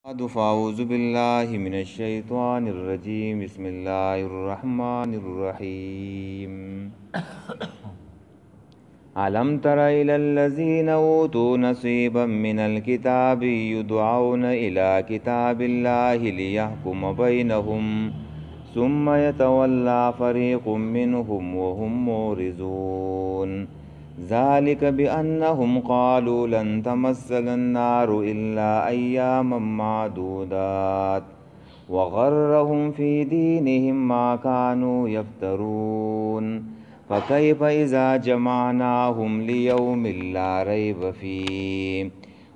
فأعوذ بالله من الشيطان الرجيم بسم الله الرحمن الرحيم ألم تر إلى الذين أوتوا نصيبا من الكتاب يدعون إلى كتاب الله ليحكم بينهم ثم يتولى فريق منهم وهم معرضون ذلك بأنهم قالوا لن تمسنا النار إلا أياما معدودات وغرهم في دينهم ما كانوا يفترون فكيف إذا جمعناهم ليوم لا ريب فيه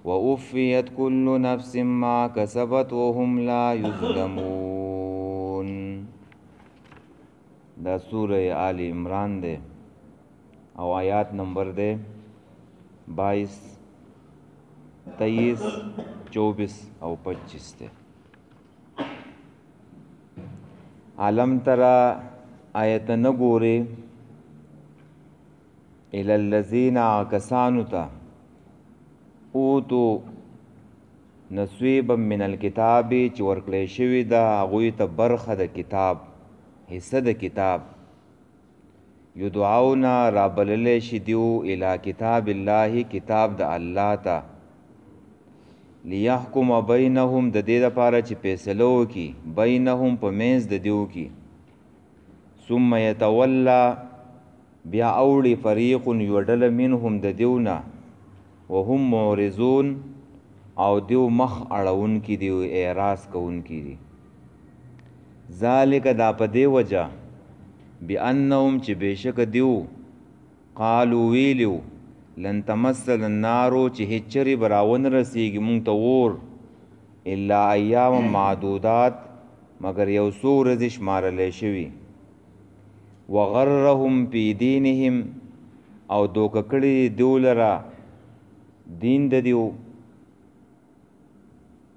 ووفيت كل نفس ما كسبت وهم لا يظلمون. دا سورة آل عمران ده او آیات نمبر دے 22 23 24 او 25 دے. علم ترا آیت نگوری الى الذین کسانو تا اوتو نصیبا من الکتاب چې ورکړی شوي دا هغوی ته برخه د کتاب، حصه د کتاب. یدعونا رابللی شي دیو الی کتاب الله، کتاب د الله ته، لیحکم بینهم د دې دپاره چې فیصله وکړي، بینهم په منځ د دیو کې. ثم یتولا بیا اوړي فریق یوه ډله منهم د دیو نه، وهم معرضون او دیو مخ اړونکي دي، اعراض کوونکي دي. ذالک دا په دې وجه بانهم چې بېشکه دیو قالو ویلیو لن تمثل النارو چې هیڅ چرې به راونه رسیږي مونږ ته اور الا ایام معدودات مگر یو څو ورځې شمارلی شوي. وغرهم فی دینهم او دوکه کړي دیو لره دین د دیو،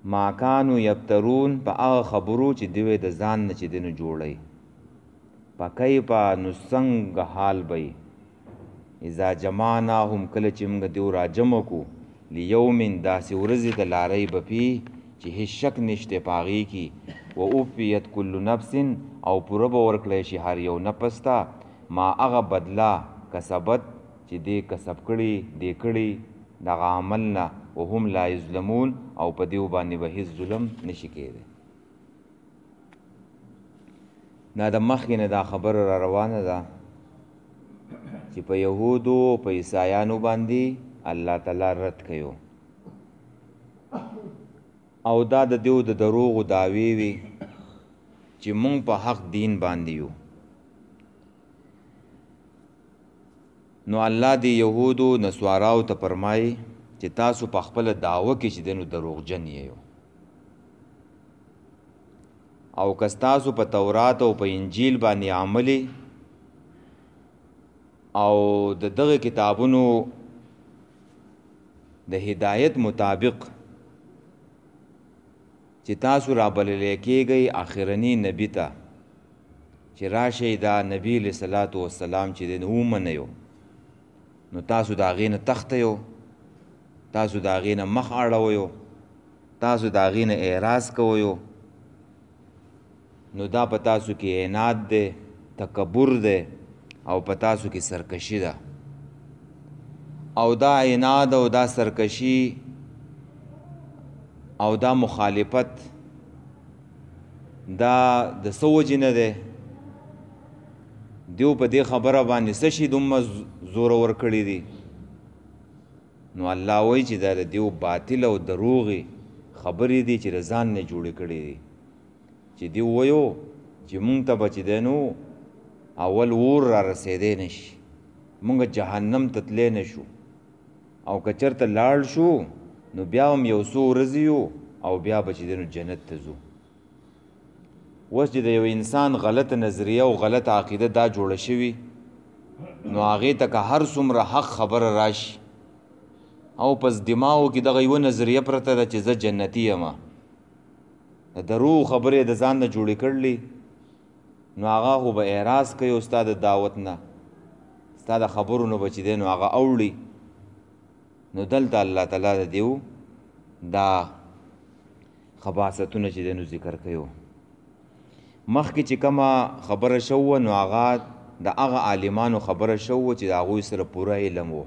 ما کانو یفترون په هغه خبرو چې دوی د ځان نه چې دی نه جوړی. فکیفا نو څنګه حال بی اذا جمعناهم کله چې موږ دیو راجمع کو لیومن داسې ورځې ته لا ریب فیه چې هیڅ شک نشته په هغې کې. ووفیت کل نفس او پوره به ورکړی شي هر یو نفس ته ما هغه بدله کسبت چې دی کسب کړي دی کړي دغه عمل نه، وهم لا یظلمون او په دیو باندې به هیڅ ظلم نشي کېدی. دا د مخکې نه دا خبره را روانه ده چې په یهودو او په عیسایانو باندې الله تعالی رد کوي او دا د دیو د دروغو دعوې وي چې مونږ په حق دین باندې یو. نو الله دی یهودو نسواراو ته فرمایي چې تاسو په خپله دعوه کې چې دی نو دروغجن یې، او که ستاسو په تورات او په انجیل باندې عملي او د دغه کتابونو د هدایت مطابق چې تاسو رابللی کېږئ آخرني نبي ته چې راشئ دا نبي علیه صلات وسلام چې دی نو ومنئ، نو تاسو د هغې نه تښتئ، تاسو د هغې نه مخ اړوئ، تاسو د هغې نه اعراض کوئ، نو دا په تاسو کې عناد دی، تکبر دی او په تاسو کې سرکشي ده. او دا عناد او دا سرکشي او دا مخالفت دا د څه وجې نه دی؟ دیو په دې خبره باندې څه شي دومره زورور کړي دي؟ نو الله وایي چې دا د دیو باطل او دروغې خبرې دي چې د ځان نه جوړې کړي دي. چې دی وایو چې مونږ ته به چې دی نو اول اور را رسېدی نه شي، مونږ جهنم ته تللی نه شو، او که چېرته لاړ شو نو بیا هم یو څو ورځې یو او بیا به چې دی نو جنت ته ځو. اوس چې د یو انسان غلطه نظریه او غلطه عقیده دا جوړه شوي نو هغې ته که هر څومره حق خبره راشي او پس دماغو کې دغه یوه نظریه پرته ده چې زه جنتي یم، د دروغ خبرې د ځان نه جوړې کړلې، نو هغه خو به اعراض کوي او ستا د دعوت نه ستا د خبرو نه به چې دی نو هغه اوړي. نو دلته الله تعالی د دیو دا خباستونه چې دی نو ذکر کوي. مخکې چې کومه خبره شوه نو هغه د هغه عالمانو خبره شوه چې د هغوی سره پوره علم و.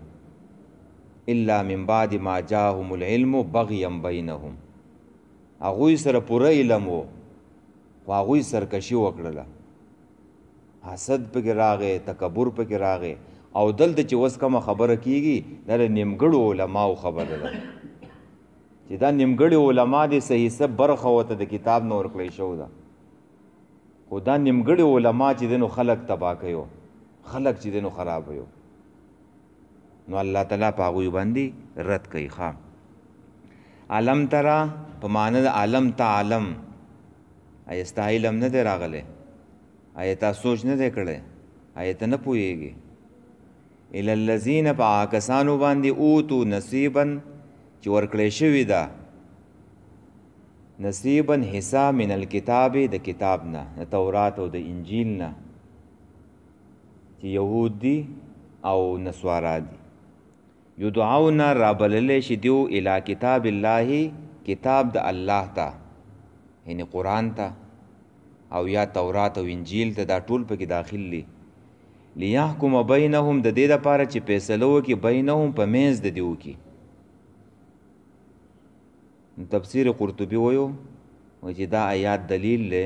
الا من بعد ما جاءهم العلم بغیا بینهم. هغوی سره پوره علم و خو هغوی سرکشي وکړله، حسد پکې راغی، تکبر پکې راغی. او دلته چې اوس کومه خبره کیږي دا د نیمګړو علماو خبره ده چې دا نیمګړي علما دي صحیح څه برخه ورته د کتاب نه ورکړی شوې ده، خو دا نیمګړي علما چې دی نو خلق تباه کوي، خلق چې دی نو خرابوي. نو الله تعالی په هغوی باندې رد کوي. ښه علم ترا په معنی د علم تعلم، آیا ستا علم نه دی راغلی؟ آیا تا سوچ نه دی کړی؟ آیا ته نه پوهېږي؟ الی الذین په هغه کسانو باندې اوتو نصیبا چې ورکړی شوي ده نصیبا حصه من الکتاب د کتاب نه، د تورات او د انجیل نه، چې یهود دي او نصوارا دي. یدعون رابللی شي دیو الی کتاب الله، کتاب د الله ته، یعنی قرآن ته او یا تورات او انجیل ته، دا ټول پکې داخل دي. لیحکم بینهم، د دې دپاره چې فیصله وکړي بینهم په منځ د دیو کې. تفسیر قرطبي ویو چې دا آیات دلیل دی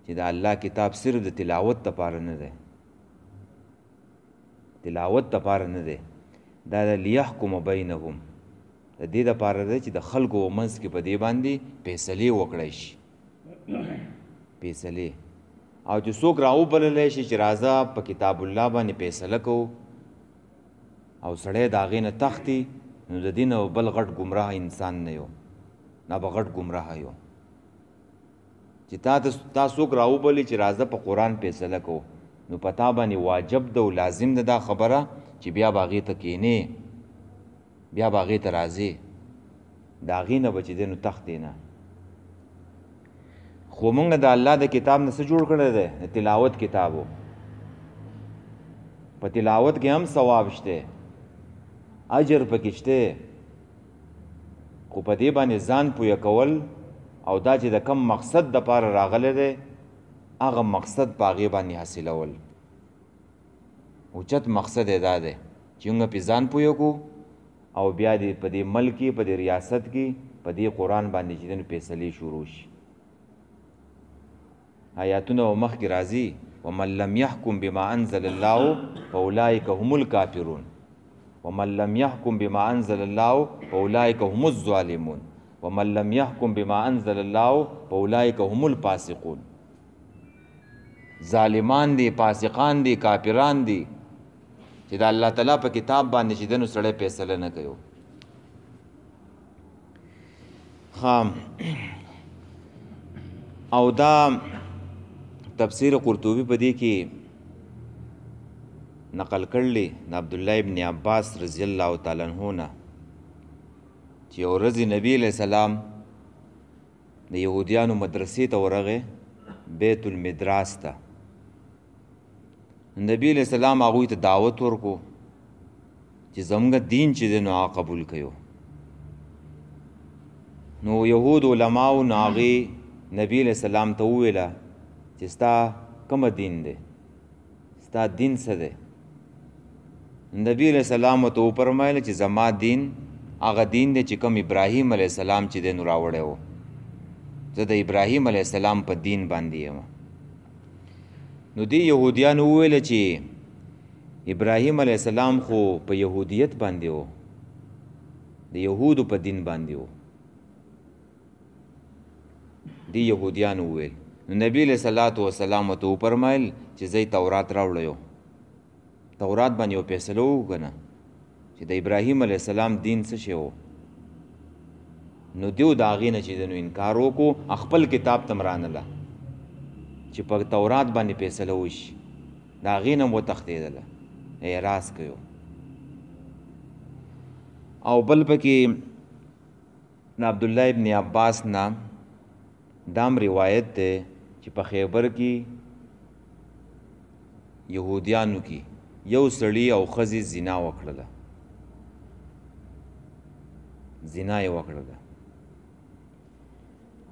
چې د الله کتاب صرف د تلاوت دپاره نه دی، تلاوت دپاره نه دی، دا د لیحکم بینهم د دې دپاره دی چې د خلکو منځ کې په دې باندې فیصلې وکړی شي، فیصلې. او چې څوک راوبللی شي چې راځه په کتاب الله باندې فیصله کوو او سړی د هغې نه تښتي، نو د دې نه بل غټ ګمراه انسان نه یو، نه به غټ ګمراه یو. چې تا څوک راوبلي چې راځه په قرآن فیصله کوو، نو په تا باندې واجب ده او لازم ده دا خبره چې بیا به هغې ته کښېنې، بیا به هغې ته راځې، د هغې نه به چې دی نو تښتې نه. خو مونږ د الله د کتاب نه څه جوړ کړی دی؟ د تلاوت کتابو. په تلاوت کې هم ثواب شته، اجر پکې شته، خو په دې باندې ځان پویه کول او دا چې د کم مقصد دپاره راغلی دی هغه مقصد په هغې باندې حاصلول. اوچت مقصد یې دا دی چې موږ پې ځان پویه کړو او بیا دې په دې ملک کې، په دې ریاست کې، په دې قرآن باندې چې دی نو فیصلې شروع شي. آیاتونه و مخکې راځي ومن لم یحکم بما انزل الله فاولئک هم الکافرون، ومن لم یحکم بما انزل الله فاولئک هم الظالمون، ومن لم یحکم بما انزل الله فاولئک هم الفاسقون. ظالمان دي، فاسقان دي، کافران دي چې د الله تعالی په کتاب باندې چې دی نو سړی فیصله نه کوي. او دا تفسیر قرطبي په دې کې نقل کړلی د عبدالله ابن عباس رضی الله تعالی عنہ نه چې یو ورځ نبی علیہ السلام د یهودیانو مدرسې ته ورغی، بیت المدراس ته. نبی علیہ السلام هغوی ته دعوت ورکو چې زموږ دین چې دی نو هغه قبول کړو. نو یهود علماو نو هغې نبی علیہ السلام ته وویله چې ستا کومه دین دی، ستا دین څه دی؟ نبی علیہ السلام ورته وفرمایله چې زما دین هغه دین دی چې کوم ابراهیم علیہ السلام چې دی نو راوړی و، زه د ابراهیم علیہ السلام په دین باندې یم. نو دی یهودیانو وویله چې ابراهیم علیہ السلام خو په یهودیت باندې و، د یهودو په دین باندې و. دی یهودیانو وویل. نو نبی علیہ الصلوۃ والسلام ورته وفرمایل چې زه تورات راوړی، تورات باندې یو فیصله وکړو که نه چې د ابراهیم علیہ السلام دین څه شی و. نو دیو د هغې نه چې دی نو انکار وکړو، خپل کتاب ته م رانله چې په تورات باندې فیصله وشي، د هغې نه م وتښتېدله، اعراض کوي. او بل پکې د عبدالله ابن عباس نه دام روایت دی چې په خیبر کې یهودیانو کې یو سړي او ښځې زنا وکړله، زنا یې وکړله.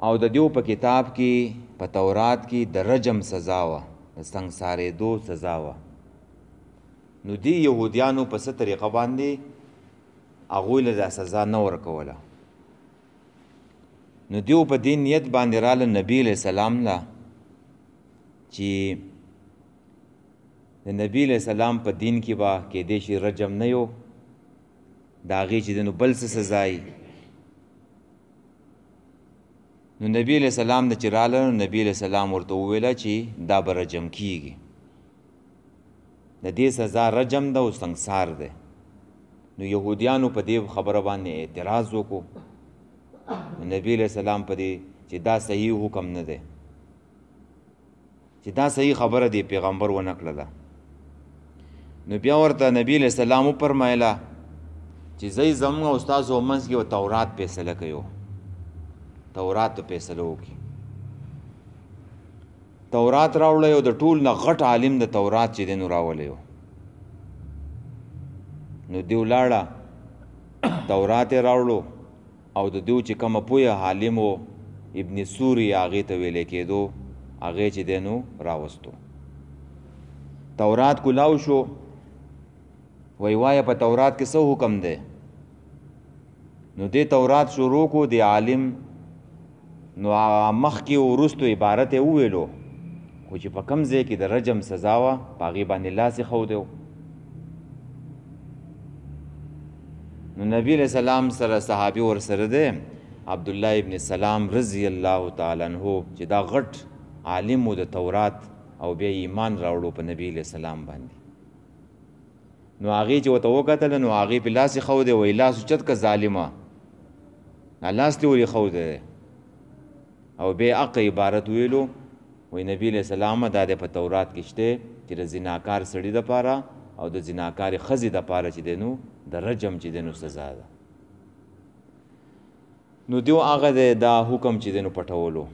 او د دیو په کتاب کې په تورات کې د رجم سزا وه، د سنګسارېدو سزا وه. نو دی یهودیانو په څه طریقه باندې هغوی له دا سزا نه ورکوله. نو دیو په دې نیت باندې راله نبي علیه السلام له چې د نبي علیه السلام په دین کې به کیدای شي رجم نه یو، د هغې چې د نو بل څه سزا نو نبی علیہ السلام د چې راله نو نبی علیہ السلام ورته وویله چې دا به رجم کیږي. د دې سزا رجم ده او سنګسار ده. نو یهودیانو په دې خبره باندې اعتراض وکړو. نبی علیہ السلام په دې چې دا صحیح حکم نه دی، چې دا صحیح خبره دی پیغمبر ونه کړله. نو بیا ورته نبی علیہ السلام وفرمایله چې زه زموږ او ستاسو منځ کې تورات فیصله کوي، تورات ته فیصله وکړي. تورات راوړی او د ټول نه غټ عالم د تورات چې دی نو راولی و. نو دی ولاړه تورات یې راوړو او د دیو چې کومه پویه عالم و ابن سوری هغې ته ویلی کېدو، هغې چې دی نو راوستو. تورات کلاو شو. وی وایه په تورات کې څه حکم دی؟ نو دی تورات شروع کو دی عالم نو مخکې وروستو عبارت یې وویلو، خو چې په کوم ځای کې د رجم سزا وه په هغې باندې لاس یې ښودی. نو نبی علیہ السلام سره صحابي ورسره دی عبدالله ابن سلام رضی الله تعالی عنه چې دا غټ عالم و د تورات او بیا ایمان راوړو په نبی علیہ السلام باندې. نو هغې چې ورته وکتله نو هغې پې لاس یې ښودی، وایي لاس اوچت که ظالمه، لاس دې ولې ښودی دی؟ او بیا حق عبارت ویلو، وی نبی علیہ السلام دا د په تورات کې شته چې د زناکار سړي دپاره او د زناکارې ښځې دپاره چې دی نو د رجم چې دی نو سزا ده. نو دیو هغه دا حکم چې دی نو پټولو،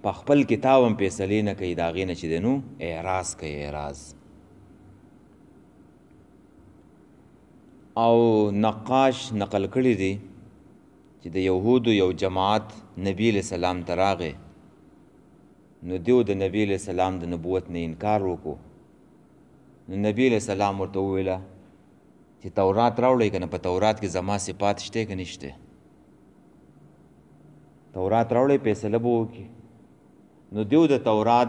په خپل کتاب هم فیصلې نه کوي، د هغې نه چې دی نو اعراض کوي. اعراض او نقاش نقل کړي دي چې د یهودو یو جماعت نبی علیہ السلام ته راغی. نو دیو د نبی علیہ السلام د نبوت نه انکار وکړو. نو نبی علیہ السلام ورته وویله چې تورات راوړئ که نه، په تورات کې زما صفات شته که نشته؟ تورات راوړئ فیصله به وکړي. نو دیو د تورات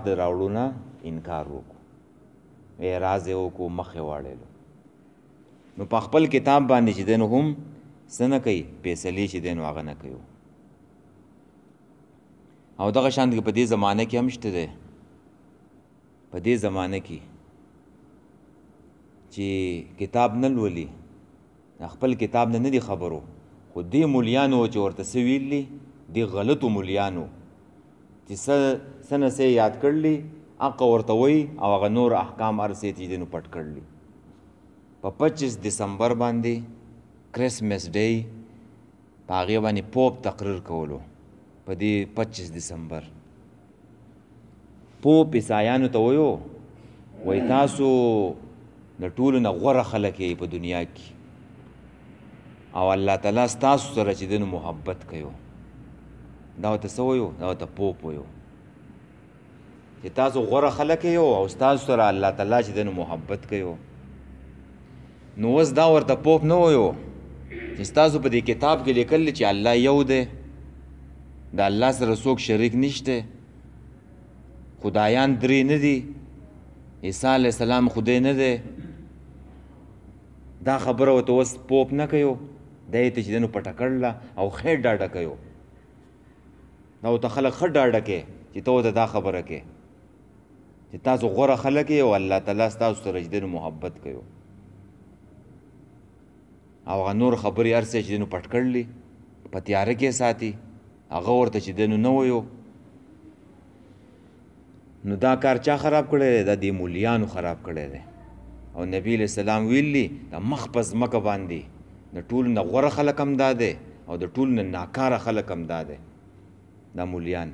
د راوړو نه انکار وکړو، اعراض یې وکړو، مخ یې واړېلو. نو په خپل کتاب باندې چې دی نو هم څه نه کوي، فیصلې چې دی نو هغه نه کوي. او دغه شان په دې زمانه کې هم شته دی، په دې زمانه کې چې کتاب نه لولي، خپل کتاب نه دی خبرو، خو دې مولیانو چې ورته څه ویلي، دې غلطو مولیانو چې څه نه څه یاد کړلي هغه ورته وایي او هغه نور احکام هر څه چې دی نو پټ کړلي. په 25 دسمبر باندې کرسمس ډے په هغې باندې پوپ تقریر کولو. په دې 25 دسمبر پوپ عیسایانو ته ویو، وایي تاسو د ټولو نه غوره خلک یې په دنیا کې او الله تعالی ستاسو سره چې دی نو محبت کوي. دا ورته څه ویو؟ دا ورته پوپ ویو چې تاسو غوره خلک یې او ستاسو سره الله تعالی چې دی نو محبت کوي. نو اوس دا ورته پوپ نه ویو چې ستاسو په دې کتاب کې لیکل چې الله یو دی، د الله سره څوک شریک نشته، خدایان درې نه دي، عیسی علیه السلام خدای نه دی. دا خبره ورته اوس پوپ نه کوي، دا یې ته چې دی نو پټه کړله او خیر ډاډه کوي. دا ورته خلک ښه ډاډه کوي چې ته ورته دا خبره کوې چې تاسو غوره خلک یې او الله تعالی ستاسو سره چې دی نو محبت کوي. او هغه نور خبرې هر څه چې دی نو پټ کړلي، په تیاره کې ساتي، هغه ورته چې دی نو نه ویو. نو دا کار چا خراب کړی دی؟ دا دې مولیانو خراب کړی دی. او نبی علیہ السلام ویلي د مخ په ځمکه باندې د ټولو نه غوره خلک هم دا دی او د ټولو نه ناکاره خلک هم دا دی، دا مولیان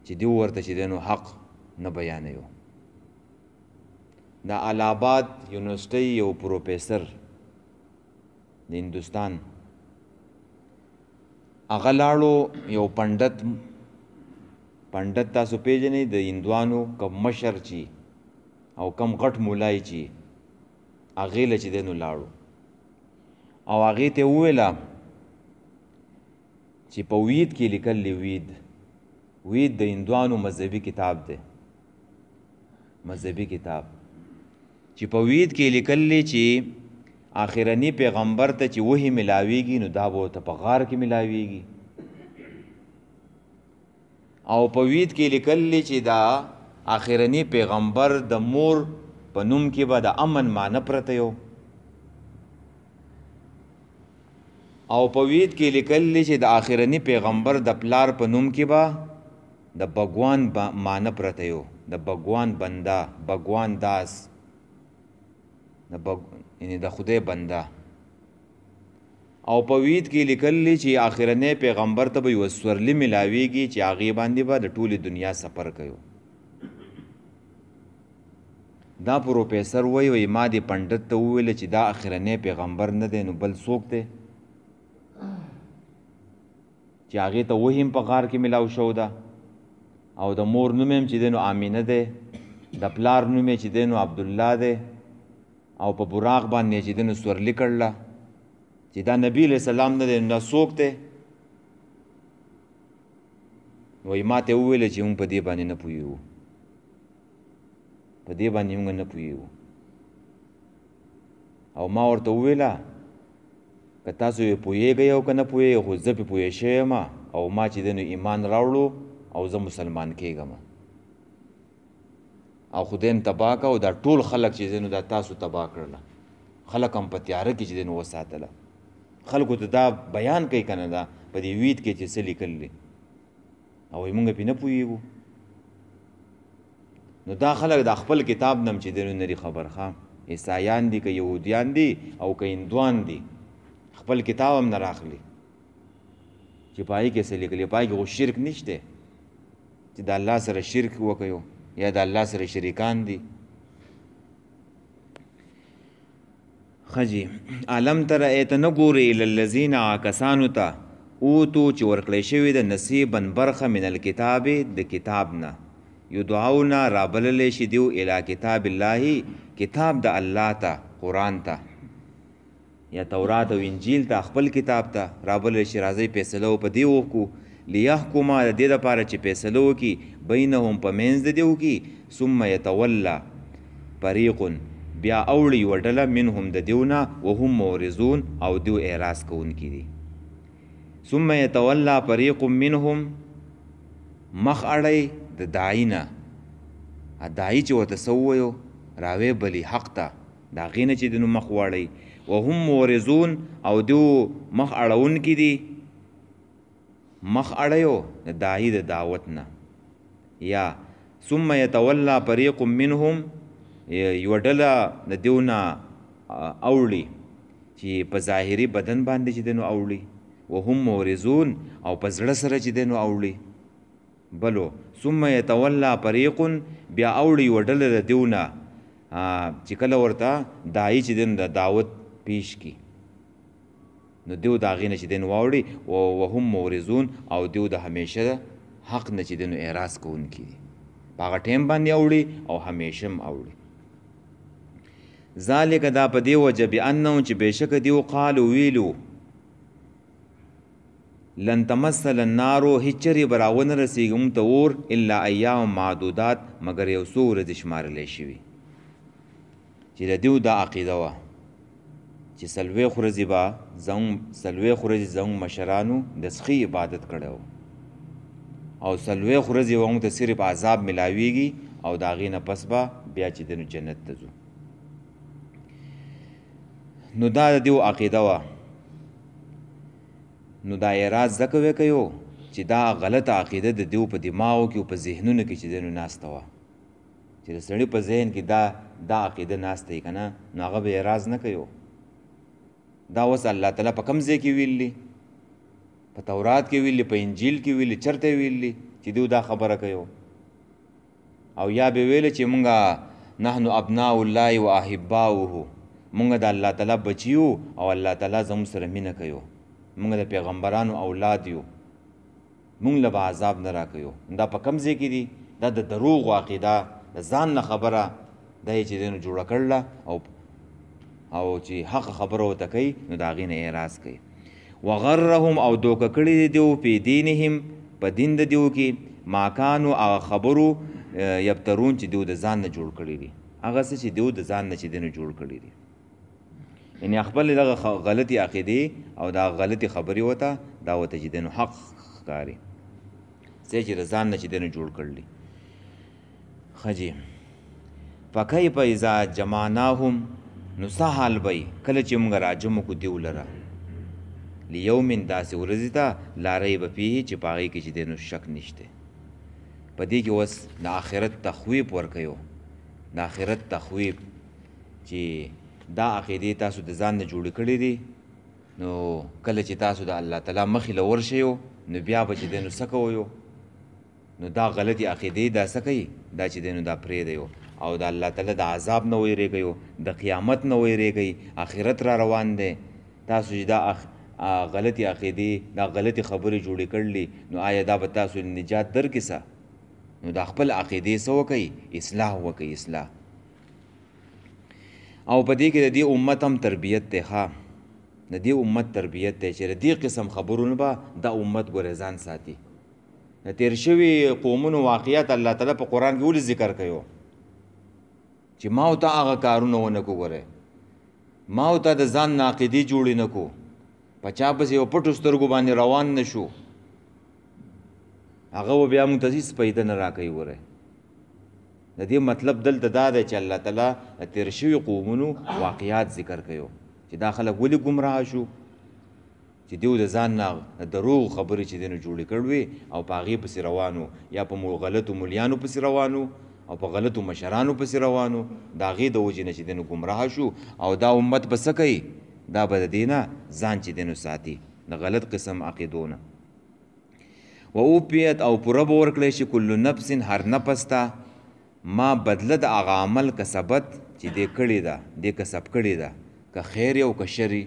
چې دیو ورته چې دی نو حق نه بیانوي. دا الہ آباد یونیورسټۍ یو پروفیسر د هندوستان هغه لاړو یو پنډت تاسو پیژنئ د هندوانو کم مشر چې او کم غټ مولای چې هغې له چې دی نو لاړو او هغې ته وویله چې په وید کې لیکل دی وید د هندوانو مذهبي کتاب دی مذهبي کتاب چې په وید کې لیکل دی چې آخرنی پیغمبر ته چې وحی ملاویږي نو دا به ورته په غار کې ملاویږي او په وید کې لیکل دی چې دا آخرنی پیغمبر د مور په نوم کې به د امن معنی پرته یو او په وید کې لیکل دی چې د آخرنی پیغمبر د پلار په نوم کې به د بګوان معنی پرته یو د بګوان بنده بګوان داس یعنی د خدای بنده او په وید کې لیکل دی چې آخرنی پیغمبر ته به یو سورلی ملاویږي چې هغې باندې به د ټولې دنیا سفر کوي دا پروفیسر وایي ما دې پنډت ته وویل چې دا آخرنی پیغمبر نه دی نو بل څوک دی چې هغې ته وحی هم په غار کې ملاو شو ده او د مور نوم هم چې دی نو آمینه دی د پلار نوم یې چې دی نو عبدالله دی او په براق باندې چې دی نو سورلي کړله چې دا نبی علیہ السلام نه دی نو دا څوک دی وایي ما ته وویله چې موږ په دې باندې نه پوهېږو په دې باندې موږ نه پوهېږو او ما ورته وویله که تاسو یې پوهېږئ او که نه پوهېږئ خو زه پې پوهې شوی یم او ما چې دی نو ایمان راوړو او زه مسلمان کېږم او خدای هم تباه که او دا ټول خلک چې دی نو دا تاسو تباه کړله خلک هم په تیاره کې چې دی نو وساتله خلکو ته دا بیان کوي که نه دا په دې وید کې چې څه لیکل دي او موږ پې نه پوهېږو نو دا خلک د خپل کتاب نه هم چې دی نو نه دي خبر ښه عیسایان دي که یهودیان دي او که هندوان دي خپل کتاب هم نه راخلي چې په هغې کې څه لیکلي په هغې کې خو شرک نشته چې د الله سره شرک وکړو یا د الله سره شریکان دي خجی علم تر ایت نه ګورې الی الذین کسانو ته اوتو چې ورکړی شوي د نصیبا برخه من الکتاب د کتاب نه یدعون رابللی شي دیو الی کتاب الله کتاب د الله ته قرآن ته یا تورات او انجیل ته خپل کتاب ته رابللی شي راځئ فیصله په دې وکړو لیحکما د دې دپاره چې فیصله وکړي بینهم په منځ د دې وکړي ثم یتولا فریق بیا اوړي یوه ډله منهم د دیونه وهم مورزون او دیو اعراض کوونکي دي ثم یتولا فریق منهم مخ اړی د داعی نه داعی چې ورته څه وویو راوی بلی حق ته د هغې نه چې دی نو مخ واړئ وهم مورزون او دیو مخ اړونکي دي مخ اړیو د داعی د دعوت نه یا ثم یتولا فریق منهم یوه ډله د دیو نه اوړي چې په ظاهري بدن باندې چې دی نو اوړي وهم مورزون او په زړه سره چې دی نو اوړي بلو ثم یتولا فریق بیا اوړي یوه ډله د دیو نه چې کله ورته داعی چې دی نو د دعوت پیش کی نو دیو د هغې نه چې دی نو واوړي وهم مورزون او دیو د همیشه حق نه چې دی نو اعراض کوونکي دي په هغه ټایم باندې اوړي او همیشه هم اوړي ذالک دا په دې وجه بانهم چې بېشکه دیو قالو ویلو لن تمثل النارو هیڅ چرې به راونه رسېږي موږ ته اور الا ایام معدودات مګر یو څو ورځې شمارلی شوي چې د دیو دا عقیده وه چې څلوېښت ورځې به زموږ مشرانو د سخي عبادت کړی و او څلوېښت ورځې به موږ ته صرف عذاب ملاویږي او د هغې نه پس به بیا چې دی نو جنت ته ځو نو دا د دیو عقیده وه نو دا اعراض ځکه وکیو چې دا غلطه عقیده د دیو په دماغو کې او په ذهنونو کې چې دی نو ناسته وه چې د سړي په ذهن کې دا عقیده ناسته یې که نه نو هغه به اعراض نه کوي دا اوس الله تعالی په کوم ځای کې ویلي په تورات کې ویلي په انجیل کې ویلي چېرته ویلي چې دیو دا خبره کوي او یا به ویله چې مونږ نحن ابناء الله و احباؤه مونږ د الله تعالی بچیو او الله تعالی زموږ سره مینه کوي مونږ د پیغمبرانو اولاد یو، مونږ له به عذاب نه راکوي. دا په کوم ځای کې دي؟ دا د دروغو عقیده، د ځان نه خبره دا یې چې دی نو جوړه کړله او چې حق خبره ورته کوي نو د هغې نه اعراض کوي. وغرهم او دوکه کړي دي دیو په دینهم په دین د دیو کې ما کانو هغه خبرو یبترون چې دیو د ځان نه جوړ کړي دي، هغه څه چې دیو د ځان نه چې دی نو جوړ کړي دي. یعنې خپل دغه غلطي عقیدې او دا غلطي خبرې ورته دا ورته چې دی نو حق ښکاري، څه چې د ځان نه چې دی نو جوړ کړلي. ښه جي. فکیف اذا جمعناهم نو څه حال به وي کله چې موږ راجمع کړو دیو لره لیومن داسې ورځې ته لا ریب فیه چې په هغې کې چې دی نو شک نشته. په دې کې اوس د آخرت تخویب ورکوي، د آخرت تخویب چې دا عقیدې تاسو د ځان نه جوړې کړې دي، نو کله چې تاسو د الله تعالی مخې له ورشئ نو بیا به چې دی نو څه کوئ؟ نو دا غلطي عقیدې دا څه کوي؟ دا چې دی نو دا پرېږدئ او د الله تعالی د عذاب نه ویرېږئ، د قیامت نه ویرېږئ، آخرت را روان دی. تاسو چې دا غلطي عقیدې دا غلطي خبرې جوړې کړلې نو آیا دا به تاسو نجات درکړي څه؟ نو دا خپل عقیدې څه وکئ؟ اصلاح وکئ، اصلاح. او په دې کې د دې امت هم تربیت دی. ښه، د دې امت تربیت دی چې د دې قسم خبرونه به دا امت ګورې ځان ساتي. د تېر شوي قومونو واقعیت الله تعالی په قرآن کې ولې ذکر کوي چې ما ورته هغه کارونه ونه کړو. ګورئ، ما ورته د ځان نه عقیدې جوړې نه کړو، په چا پسې یو پټو سترګو باندې روان نه شو، هغه به بیا موږ ته هېڅ فایده نه راکوي. ګورئ، د دې مطلب دلته دا دی چې الله تعالی د تېر شوي قومونو واقعیات ذکر کوي چې دا خلک ولې ګمراه شو، چې دیو د ځان نه دروغ خبرې چې دی نو جوړې کړوې او په هغې پسې روانو، یا په غلطو مولیانو پسې روانو او په غلطو مشرانو پسې روانو، د هغې د وجې نه چې دی نو ګمراه شو. او دا امت به څه کوي؟ دا به د دې نه ځان چې دی نو ساتي د غلط قسم عقیدو نه. و اوپیت او پوره به ورکړی شي کل نفس هر نفس ته ما بدله د هغه عمل کسبت چې دی کړې ده، دی کسب کړې ده، که خیر او که شري،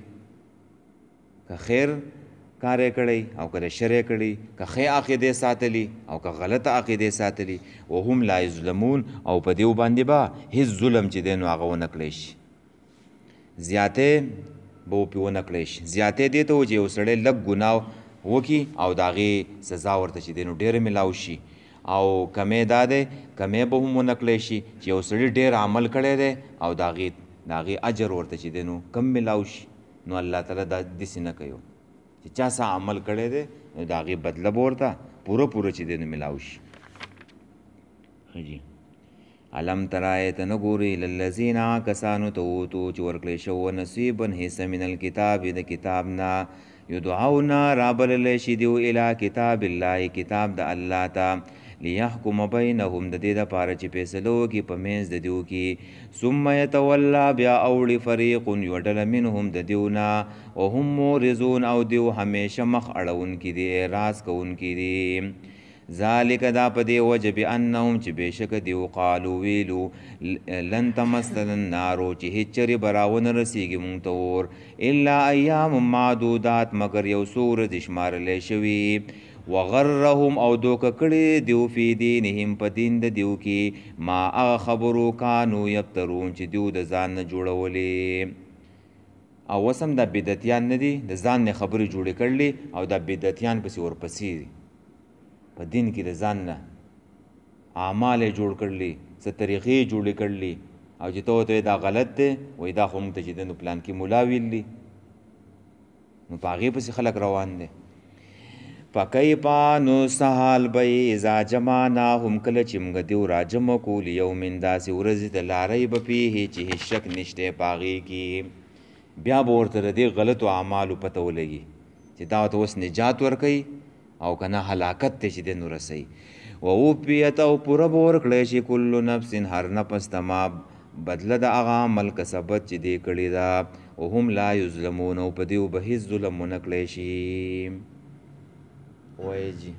که خیر کار یې کړی او که د شر یې کړی، که ښې عقیدې ساتلي او که غلطه عقیدې ساتلي. وهم لا یظلمون او په دیو باندې به هېڅ ظلم چې دی نو هغه ونه کړی شي، زیاتې به پرې ونه کړی شي. زیاتې دې ته و چې یو سړی لږ ګناه وکړي او د هغې سزا ورته چې دی نو ډېره میلاو شي، او کمې دا دی کمې به هم ونه کړی شي چې یو سړي ډېر عمل کړی دی او د هغې اجر ورته چې دی نو کم میلاو شي. نو الله تعالی دا داسې نه کوي چې چا څه عمل کړی دی نو د هغې بدله به ورته پوره چې دی نو میلاو شي. ښه جي. علم تر آیت نه ګورې للذین کسانو ته اوتو چې ورکړی شوه نصیبا حصه من الکتاب د کتاب نه یدعون رابللی شي دیو الی کتاب الله کتاب د الله ته لیحکم بینهم د دې دپاره چې فیصله وکړي په منځ د دیو کې ثم یتولا بیا اوړي فریق یوه ډله منهم د دیو نه وهم مورزون او دیو همیشه مخ اړونکي دي، اعراض کوونکي دي. ذالک دا په دې وجه بانهم چې بېشکه دیو قالو ویلو لن تمسنا النارو چې هېڅ چرې به راونه رسېږي مونږ ته اور الا ایام معدودات مګر یو څو ورځې شمارلی شوي. وغرهم او دوکه کړي دیو فی دینهم په دین د دیو کې ما هغه خبرو کانو یفترون چې دیو د ځان نه جوړولې. او اوس هم دا بدعتیان نه دي، د ځان نه خبرې جوړې کړلې او دا بدعتیان پسې ورپسې دي، په دین کې د ځان نه اعمال یې جوړ کړلي، څه طریقې یې جوړې کړلي او چې ته ورته دا غلط دی وایي دا خو موږ ته چې دی نو پلان کې ملا ویلي، نو په هغې پسې خلک روان دی. فکیفا نو څه حال به یې اذا جمعناهم کله چې موږ دیو راجمع کړو لیومن داسې ورځې ته لا ریب فیه چې هېڅ شک نشتی په هغې کې. بیا به ورته د دې غلطو اعمالو پته ولګي چې دا ورته اوس نجات ورکوي او که نه هلاکت دی چې دی نو رسوي. و اوفیت او پوره به ورکړی شي کلو نفس هر نفس ته ما بدله د هغه عمل کسبت چې دی کړې ده وهم لا یظلمون او په دیو به هېڅ ظلم ونه کړی شي. وایي جي.